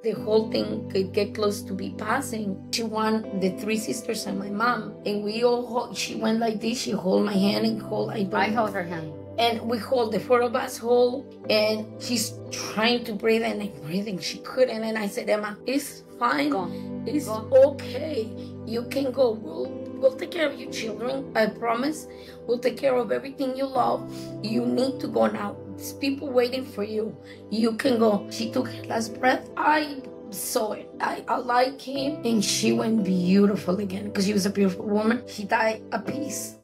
The whole thing could get close to be passing. She won the three sisters and my mom, and we all hold, she went like this. She hold my hand and I held her hand. And we hold, the four of us hold, and she's trying to breathe and breathing. She couldn't, and I said, Emma, it's fine. It's okay. You can go. We'll take care of your children. I promise. We'll take care of everything you love. You need to go now. There's people waiting for you. You can go. She took her last breath. I saw it. A light came, and she went beautiful again because she was a beautiful woman. She died at peace.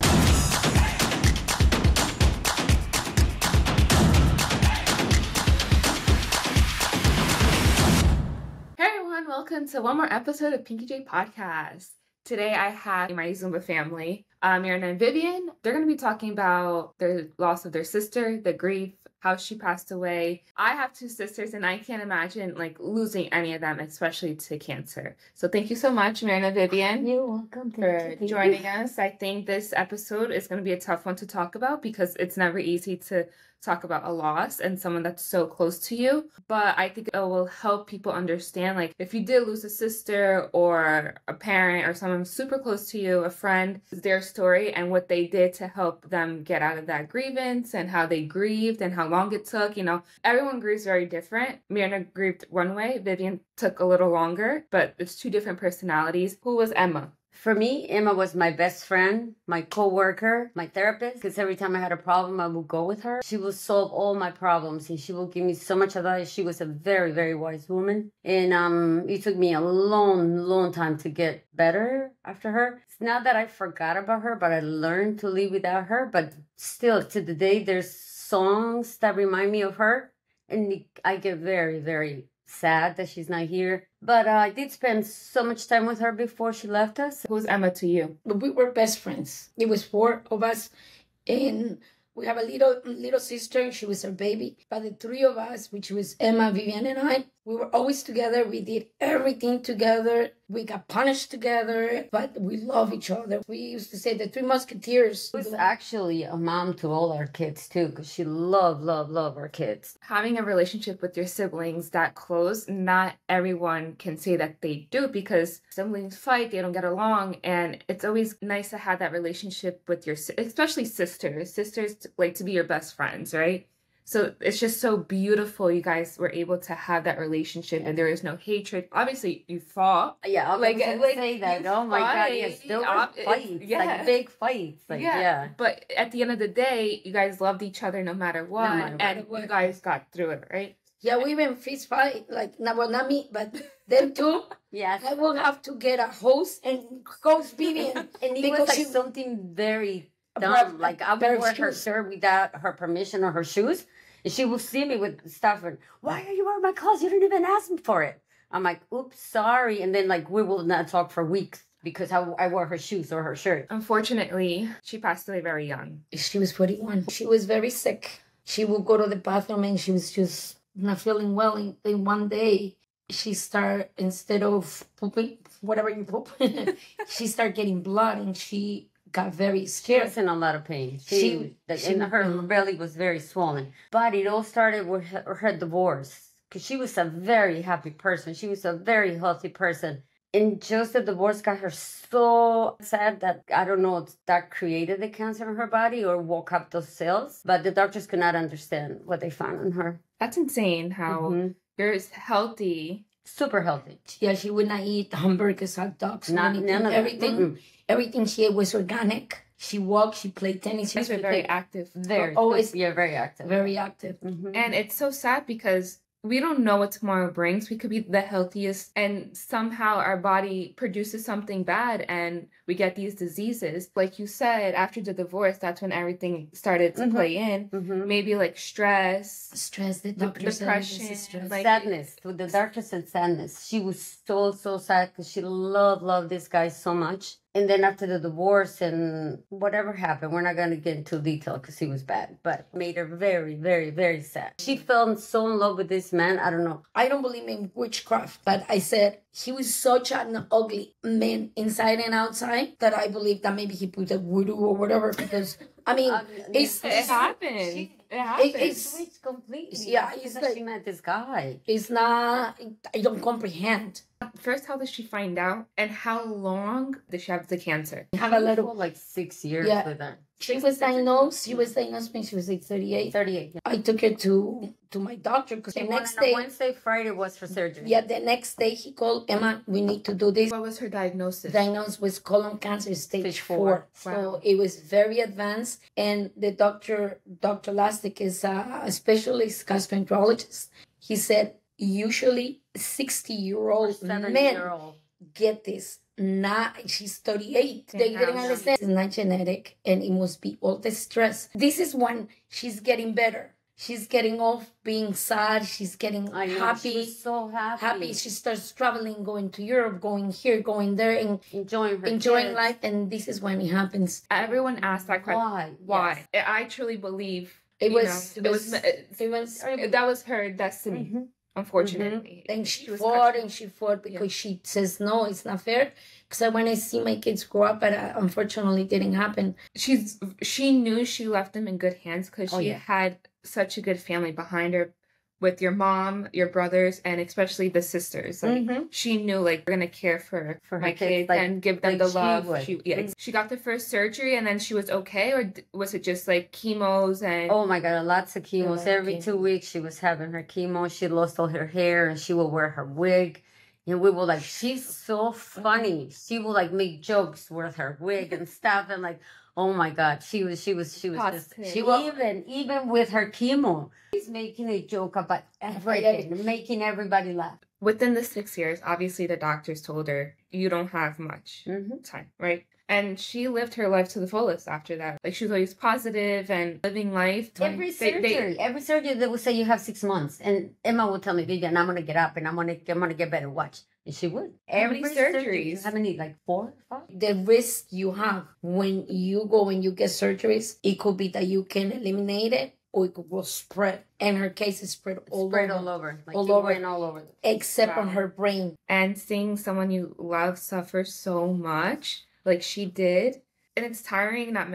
Welcome to one more episode of Pinky J Podcast. Today I have my Zumba family, Mirna and Vivian. They're going to be talking about the loss of their sister, the grief, how she passed away. I have two sisters and I can't imagine losing any of them, especially to cancer. So thank you so much, Mirna and Vivian. You're welcome. For joining us. I think this episode is going to be a tough one to talk about because it's never easy to talk about a loss and someone that's so close to you. But I think it will help people understand, if you did lose a sister or a parent or someone super close to you, a friend, their story and what they did to help them get out of that grievance and how they grieved and how long it took. Everyone grieves very different. Mirna grieved one way. Vivian took a little longer, but it's two different personalities. Who was Emma? For me, Emma was my best friend, my co-worker, my therapist, because every time I had a problem, I would go with her. She will solve all my problems, and she will give me so much advice. She was a very, very wise woman, and it took me a long time to get better after her. It's not that I forgot about her, but I learned to live without her, but still, to the day, there's songs that remind me of her, and I get very, very sad that she's not here. But I did spend so much time with her before she left us. Who's Emma to you? We were best friends. It was four of us, and we have a little sister. She was our baby. But the three of us, which was Emma, Vivian, and I, we were always together. We did everything together. We got punished together, but we love each other. We used to say the Three Musketeers. She was actually a mom to all our kids, too, because she loved our kids. Having a relationship with your siblings that close, not everyone can say that they do because siblings fight, they don't get along, and it's always nice to have that relationship with your, especially sisters. Sisters like to be your best friends, right? So it's just so beautiful you guys were able to have that relationship and there is no hatred. Obviously, you fought. Yeah, I was say that. Oh my God, yes. There were fights, big fights. But at the end of the day, you guys loved each other no matter what. You guys got through it, right? Yeah, we even fist fight, not me, but them two. Yes. I will have to get a hose and coach Vivian. And it was something very dumb. I would wear her shirt without her permission or her shoes. And she will see me with stuff and, why are you wearing my clothes? You didn't even ask me for it. I'm like, oops, sorry. And then we will not talk for weeks because I wore her shoes or her shirt. Unfortunately, she passed away very young. She was 41. She was very sick. She would go to the bathroom and she was just not feeling well. And one day she started, instead of pooping, whatever you poop, she started getting blood and she got very scared. She was in a lot of pain. Her belly was very swollen. But it all started with her divorce. Because she was a very happy person. She was a very healthy person. And just the divorce got her so sad that, I don't know if that created the cancer in her body or woke up those cells. But the doctors could not understand what they found in her. That's insane how you're healthy. Super healthy. Yeah, she would not eat hamburgers, hot dogs, none of everything. Everything she ate was organic. She walked, she played tennis. She was very active. Very active. Very active. Mm-hmm. And it's so sad because we don't know what tomorrow brings. We could be the healthiest and somehow our body produces something bad and we get these diseases. Like you said, after the divorce, that's when everything started to play in. Mm-hmm. Maybe stress, the depression, sadness. The doctor said sadness. She was so sad because she loved this guy so much. And then after the divorce and whatever happened, we're not going to get into detail because he was bad, but made her very, very, very sad. She fell so in love with this man. I don't know. I don't believe in witchcraft, but I said he was such an ugly man inside and outside that I believe that maybe he put a voodoo or whatever because, I mean, it happened. It happens. It switched completely. Yeah, it's it's like like she met this guy. it's not. I don't comprehend. First, how did she find out? And how long did she have the cancer? I have a little. like 6 years Yeah. with her. She was diagnosed when she was like 38. 38. Yeah. I took her to my doctor because the next On a day, Wednesday, Friday was for surgery. yeah, the next day he called, Emma, we need to do this. What was her diagnosis? Diagnosed with colon cancer stage Stage 4. four. So Wow. it was very advanced. And the Dr. Lastic is a specialist gastroenterologist. He said usually 60-year-old men 7-year-old. get this. Not, she's 38. Damn. They didn't understand. It's not genetic, and it must be all the stress. This is when she's getting better. She's getting off being sad. She's getting I know, happy. she was so happy. She starts traveling, going to Europe, going here, going there, and enjoying enjoying life. And this is when it happens. Everyone asked that question. Why? Why? I truly believe It you was. know, that was her destiny. Mhm. Unfortunately, And she was fought touched. and she fought because she says, no, it's not fair. Because when I see my kids grow up, but unfortunately didn't happen. She knew she left them in good hands because she had such a good family behind her, with your mom, your brothers, and especially the sisters. Like she knew, like, we're gonna care for my kids like, and give them like the she love. would. She got the first surgery and then she was okay, or was it just like chemos and? Oh my God, lots of chemos. lot of Every chemo. 2 weeks she was having her chemo. She lost all her hair and she will wear her wig. And we were like, she's so funny. She will like make jokes with her wig and stuff. And like, oh my God, she was just, even with her chemo, she's making a joke about everything, making everybody laugh. Within the 6 years, obviously the doctors told her, you don't have much time, right? And she lived her life to the fullest after that. Like, she was always positive and living life. Every surgery, they will say you have 6 months. And Emma will tell me, Vivian, I'm going to get up and I'm going to get better. Watch. And she would. How many surgeries? How many? Like 4, 5? The risk you have when you get surgeries, it could be that you can eliminate it or it will spread. And her case is spread all over. Like all over. And all over. Except on her brain. And seeing someone you love suffer so much, like she did, and it's tiring, not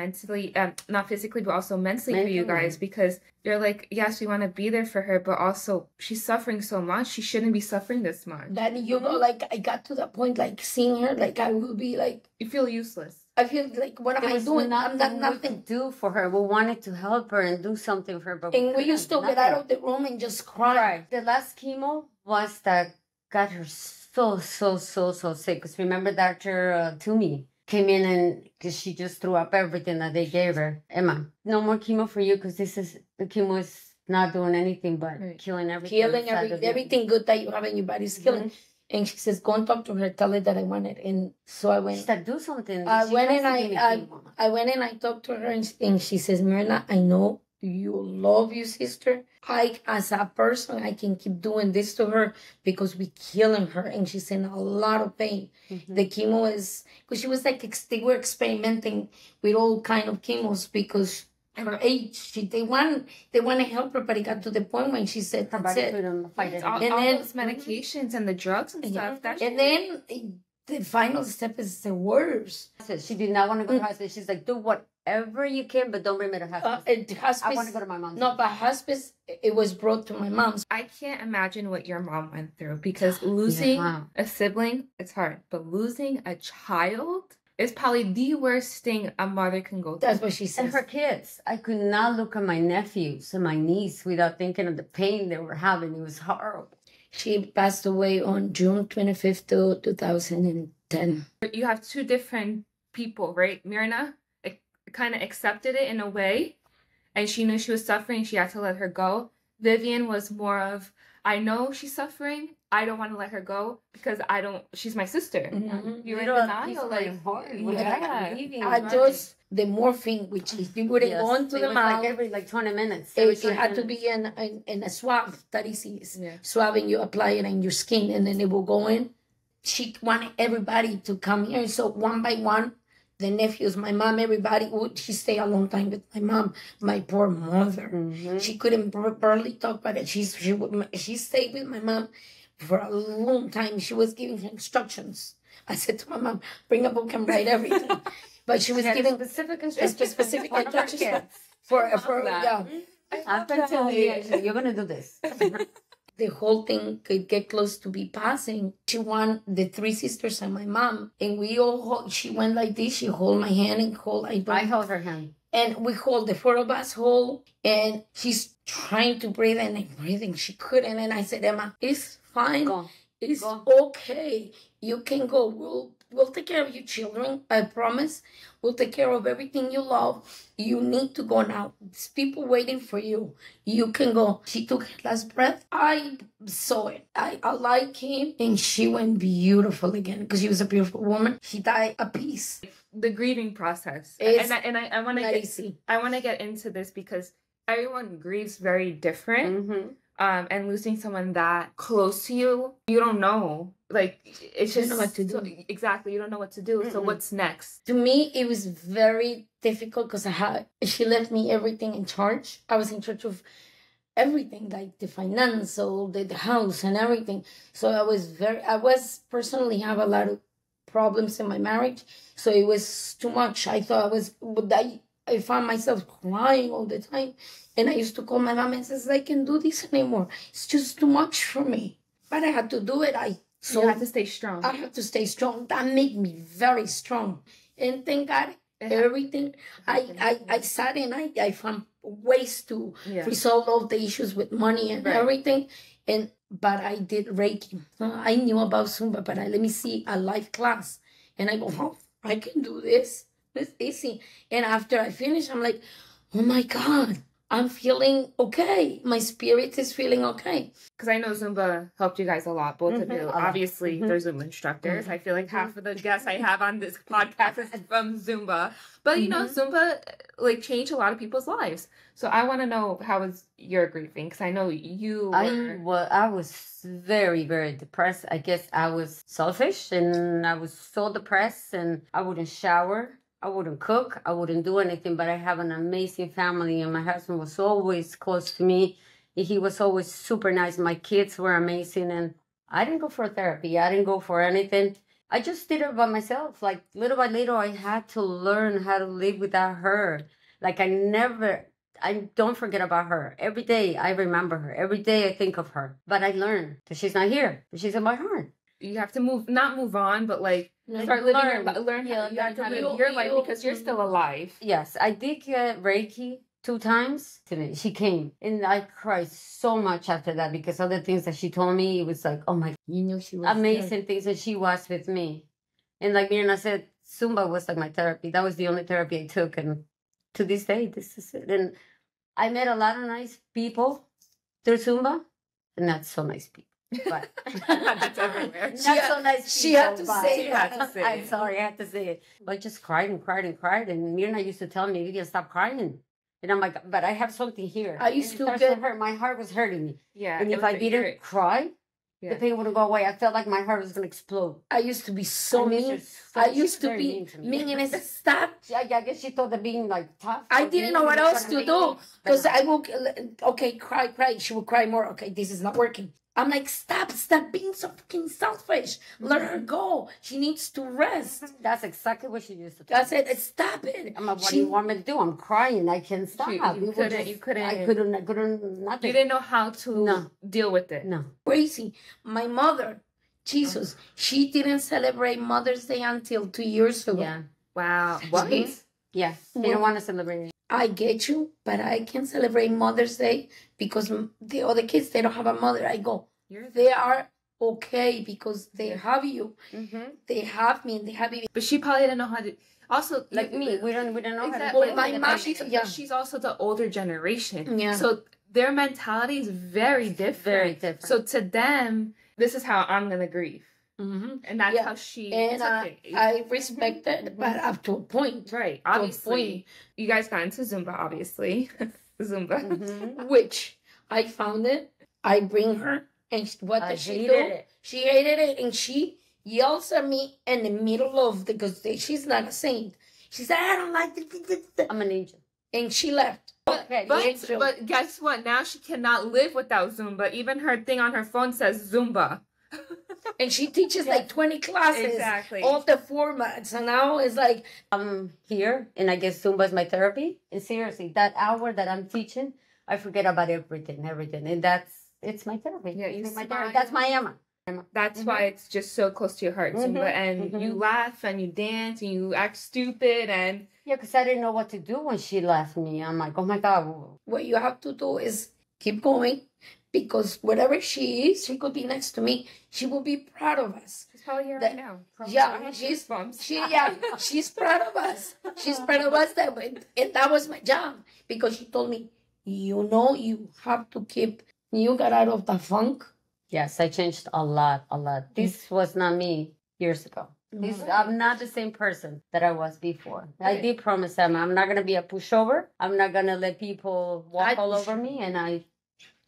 physically, but also mentally for you guys, because you're like, yes, we want to be there for her, but also she's suffering so much. She shouldn't be suffering this much. Then you go, like, I got to the point, like, seeing her, like, I will be like, you feel useless. I feel like, what am I doing? I'm not nothing. We could do for her. We wanted to help her and do something for her, but and we used to get out of the room and just cry. The last chemo was that got her so sick. Because remember, Dr. Toomey came in and because she just threw up everything that they gave her. Emma, no more chemo for you because the chemo is not doing anything but killing everything. Killing everything good that you have in your body is killing. And she says, go and talk to her, tell her that I want it. And so I went. She said, do something. I went and I talked to her and she says, Myrna, I know you love your sister. As a person, I can keep doing this to her because we're killing her. And she's in a lot of pain. The chemo is, because she was like, they were experimenting with all kind of chemos because her age, they want to help her, but it got to the point when she said, that's it. All those medications and the drugs and stuff. And then the final step is the worst. She did not want to go to hospice. She's like, do whatever you can, but don't bring me to hospice. I want to go to my mom's. No, but hospice, it was brought to my mom's. I can't imagine what your mom went through because losing a sibling, it's hard. But losing a child is probably the worst thing a mother can go through. That's what she says. And her kids. I could not look at my nephews and my niece without thinking of the pain they were having. It was horrible. She passed away on June 25th, 2010. You have two different people, right? Myrna kind of accepted it in a way, and she knew she was suffering. She had to let her go. Vivian was more of, I know she's suffering. I don't want to let her go because she's my sister. You're in denial. The morphine, which if you wouldn't go into the mouth. Like every 20 minutes. It had to be in a swab that is swabbing you, apply it in your skin, and then it will go in. She wanted everybody to come here. So one by one, the nephews, my mom, everybody, she stayed a long time with my mom, my poor mother. She couldn't barely talk about it. She stayed with my mom for a long time. She was giving her instructions. I said to my mom, bring a book and write everything. But she was giving specific instructions. for After 2 years, you're going to do this. The whole thing could get close to be passing. She won the three sisters and my mom. And we all, she went like this. She hold my hand and I held her hand. And we hold, the four of us hold. And she's trying to breathe and I'm breathing. She couldn't. And I said, Emma, it's fine. It's okay. You can go. We'll take care of your children. I promise. We'll take care of everything you love. You need to go now. There's people waiting for you. You can go. She took her last breath. I saw it. I like him. And she went beautiful again because she was a beautiful woman. She died a piece. The grieving process. I want to get into this because everyone grieves very different. Mm-hmm. And losing someone that close to you, you don't know. Like, it's just... You don't know what to do. So, exactly, you don't know what to do. Mm-mm. So what's next? To me, it was very difficult because she left me everything in charge. I was in charge of everything, like the financial, the house and everything. So I was personally have a lot of problems in my marriage. So it was too much. I thought I found myself crying all the time. And I used to call my mom and says, I can't do this anymore. It's just too much for me. But I had to do it. So you had to stay strong. I had to stay strong. That made me very strong. And thank God, everything. I sat and I found ways to resolve all the issues with money and everything. But I did Reiki. I knew about Zumba, but let me see a live class. And I go, oh, I can do this. It's easy. And after I finish, I'm like, oh my God, I'm feeling okay. My spirit is feeling okay. Because I know Zumba helped you guys a lot, both of you. Obviously, they're Zumba instructors. I feel like half of the guests I have on this podcast is from Zumba. But, you know, Zumba, like, changed a lot of people's lives. So I want to know, how was your grieving? Because I know you were... I was very, very depressed. I guess I was selfish and I was so depressed and I wouldn't shower. I wouldn't cook. I wouldn't do anything, but I have an amazing family and my husband was always close to me. He was always super nice. My kids were amazing and I didn't go for therapy. I didn't go for anything. I just did it by myself. Like little by little, I had to learn how to live without her. Like I don't forget about her. Every day I remember her. Every day I think of her. But I learned that she's not here. But she's in my heart. You have to not move on, but like start living learn how to live your life because you're still alive. Yes, I did get Reiki 2 times today. She came and I cried so much after that because of the things that she told me. It was like, oh my, you knew she was amazing things that she was with me. And like Mirna said, Zumba was like my therapy. That was the only therapy I took. And to this day, this is it. And I met a lot of nice people through Zumba and not so nice people. But that's everywhere. Not so nice. She had to say that. I'm sorry, I had to say it. But I just cried and cried and cried. And Mirna used to tell me, you can stop crying. And I'm like, but I have something here. I used to get hurt. My heart was hurting me. Yeah. And if I didn't cry, the pain wouldn't go away. I felt like my heart was gonna explode. I used to be so mean. I used to be mean and I said, stop. I guess she thought that being like tough. I didn't know what else to do. Because I will, okay, cry. She will cry more. Okay, this is not working. I'm like, stop being so fucking selfish. Let her go. She needs to rest. That's exactly what she used to do. I said, stop it. I'm like, what do you want me to do? I'm crying. I can't stop. You couldn't. I couldn't, nothing. You didn't know how to deal with it. No. Crazy. My mother, Jesus, she didn't celebrate Mother's Day until 2 years ago. Yeah. Wow. What? Yeah. They don't want to celebrate it. I get you, but I can celebrate Mother's Day because the other kids, they don't have a mother. I go, they are okay because they have you. Mm-hmm. They have me and they have you. But she probably didn't know how to. Also, like me, we don't know exactly. how to. Well, my mom, she's also the older generation. Yeah. So their mentality is very different. Very different. So to them, this is how I'm gonna grieve. Mm-hmm. And that's how she and took it. I respect it, but up to a point. Right. Obviously, you guys got into Zumba, obviously. Zumba. Mm-hmm. Which I found it. I bring her, and what does she do? It. She hated it, and she yells at me in the middle of because she's not a saint. She said, I don't like it. I'm an angel. And she left. But guess what? Now she cannot live without Zumba. Even her thing on her phone says Zumba. And she teaches like 20 classes. Exactly. All the formats. And now it's like... I'm here, and I guess Zumba is my therapy. And seriously, that hour that I'm teaching, I forget about everything, and it's my therapy. Yeah, you my smile. therapy. That's my Emma. That's why it's just so close to your heart, Zumba. And you laugh and you dance and you act stupid and yeah, because I didn't know what to do when she left me. I'm like, oh my God. What you have to do is keep going, because whatever she is, she could be next to me. She will be proud of us. she's probably here right now. Yeah, she's proud of us. She's proud of us and that was my job, because she told me, you have to keep. You got out of the funk. Yes, I changed a lot. This was not me years ago. I'm not the same person that I was before. I did promise them I'm not going to be a pushover. I'm not going to let people walk all over me. And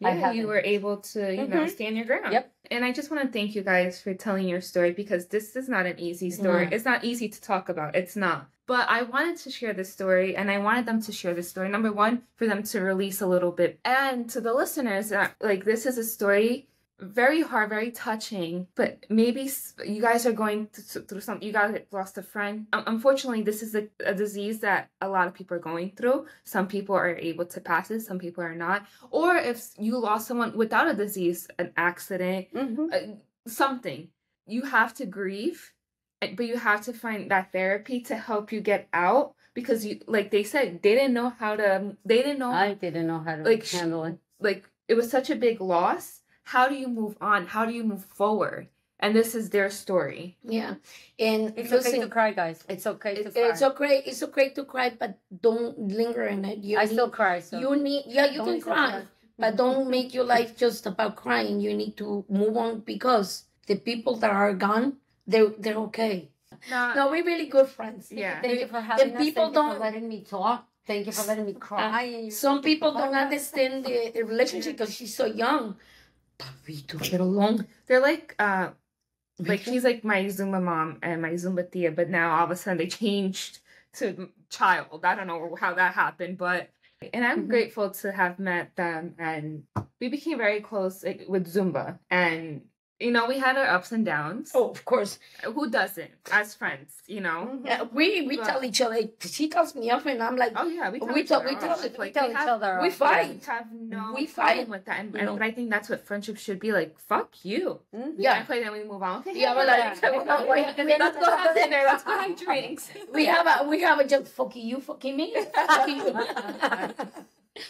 you were able to, stand your ground. Yep. And I just want to thank you guys for telling your story, because this is not an easy story. No. It's not easy to talk about. It's not. But I wanted to share this story, and I wanted them to share this story. Number one, for them to release a little bit. And to the listeners, this is a story very hard, very touching, but maybe you guys are going through something. You guys lost a friend. Unfortunately, this is a disease that a lot of people are going through. Some people are able to pass it, some people are not. Or if you lost someone without a disease, an accident, something, you have to grieve, but you have to find that therapy to help you get out, because you, like they said, they didn't know how to handle it. Like, it was such a big loss. How do you move on? How do you move forward? And this is their story. Yeah. And it's okay to cry, guys. It's okay to cry. It's okay to cry, but don't linger in it. I still cry. So. You can cry, but don't make your life just about crying. You need to move on, because the people that are gone, they're okay. No, we're really good friends. Yeah. Thank you for having us. People Thank you for letting me talk. Thank you for letting me cry. Some people don't understand the relationship because she's so young. But we do get along. They're like she's like my Zumba mom and my Zumba tia, but now all of a sudden they changed to child. I don't know how that happened, and I'm grateful to have met them, and we became very close with Zumba, and we had our ups and downs. Oh, of course. Who doesn't? As friends, Yeah, we tell each other. She tells me off, and I'm like, oh yeah, we tell each other. We fight. We have no problem with that, but I think that's what friendship should be like. Fuck you. Yeah. And then we move on. Okay, yeah, we're like, let's go have dinner. Let's go have drinks. We have a joke. Fuck you, fucking me. Fuck you.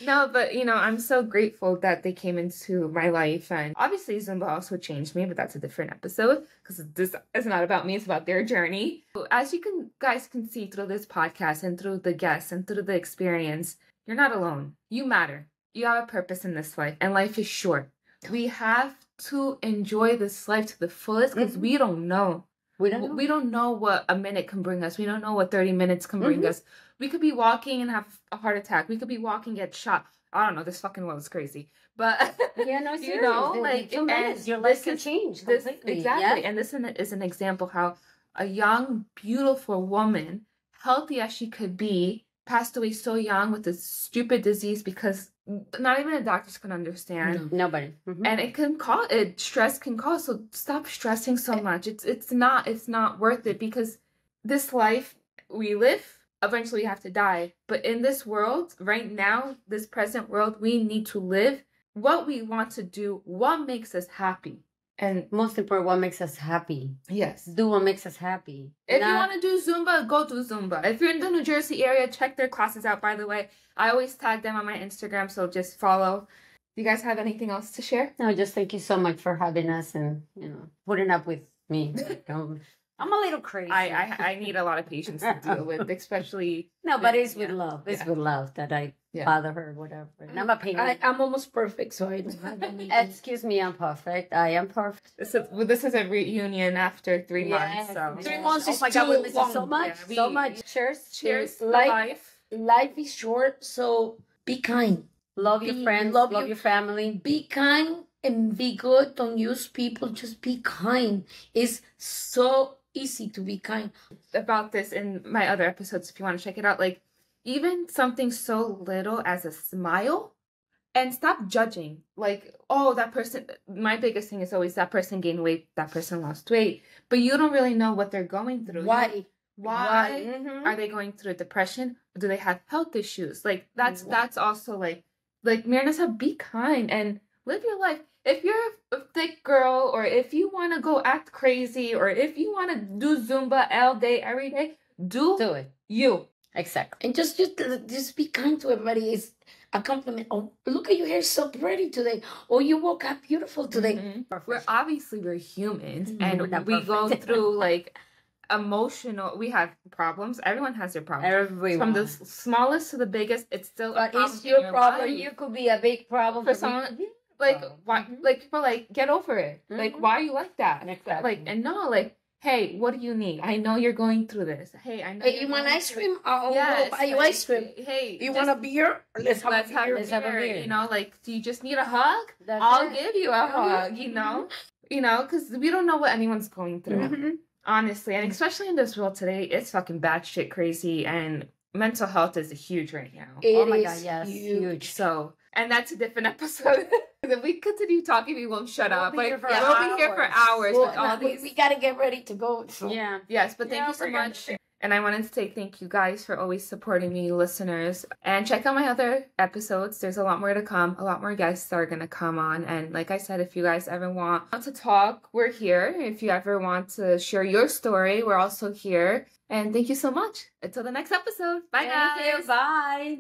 No, but I'm so grateful that they came into my life, and obviously Zumba also changed me, but that's a different episode, because this is not about me, it's about their journey. As you guys can see through this podcast and through the guests and through the experience, you're not alone. You matter. You have a purpose in this life, and life is short. We have to enjoy this life to the fullest, because we don't know. We don't know what a minute can bring us. We don't know what 30 minutes can bring us. We could be walking and have a heart attack. We could be walking, get shot. I don't know. This fucking world is crazy. But, yeah, no, seriously. Your life can change completely. Exactly. Yeah? And this is an example how a young, beautiful woman, healthy as she could be, passed away so young with this stupid disease, because not even the doctors can understand. Nobody. And it can cause stress can cause. So stop stressing so much. It's not worth it, because this life we live, eventually we have to die. But in this world right now, this present world, we need to live what we want to do, what makes us happy. And most important, what makes us happy. Yes. Do what makes us happy. If you want to do Zumba, go do Zumba. If you're in the New Jersey area, check their classes out, by the way. I always tag them on my Instagram, so just follow. Do you guys have anything else to share? No, just thank you so much for having us and, putting up with me. I'm a little crazy. I need a lot of patience to deal with, especially... No, but it's with love. It's with love that I bother her, whatever. And I'm a pain. I'm almost perfect, so I don't have any... Excuse me, I'm perfect. I am perfect. This is a reunion after 3 months. So. 3 months is too long. So much. Yeah, so much. Cheers to life. Life is short, so be kind. Love your friends. Love your family. Be kind and be good. Don't use people. Just be kind. It's so easy to be kind. About this in my other episodes, if you want to check it out, like even something so little as a smile, and stop judging. Like, oh, that person, my biggest thing is always that person gained weight, that person lost weight, but you don't really know what they're going through. Why are they going through depression? Do they have health issues? Like that's also like like Mirna said, be kind and live your life. If you're a thick girl, or if you want to go act crazy, or if you want to do Zumba all day, every day, do it. you. Exactly. And just be kind to everybody. It's a compliment. Oh, look at your hair, so pretty today. Oh, you woke up beautiful today. Mm-hmm. We're humans, and We're not we go perfect. through like we have problems. Everyone has their problems. Everyone. From the smallest to the biggest, it's still But a problem. it's your in problem. life. You could be a big problem For someone. Like, why? Like, people like, get over it. Like, why are you like that? Exactly. Like, and no, like, hey, what do you need? I know you're going through this. Hey, I know. Hey, you want ice cream? I'll buy you like, ice cream. Hey, You want a beer? Let's have a beer. Let's have a beer. You know, like, do you just need a hug? That's I'll it. give you a hug. You know, because we don't know what anyone's going through. Honestly, and especially in this world today, it's fucking batshit crazy, and mental health is huge right now. Oh my God, yes, huge. So, and that's a different episode. If we continue talking, we won't shut up. We'll be Like, here we'll be here for hours with all these. We gotta get ready to go. So. Yeah. Yes, but thank you so much. And I wanted to say thank you guys for always supporting me, listeners. And check out my other episodes. There's a lot more to come. A lot more guests are going to come on. And like I said, if you guys ever want to talk, we're here. If you ever want to share your story, we're also here. And thank you so much. Until the next episode. Bye, guys. Thank you. Bye.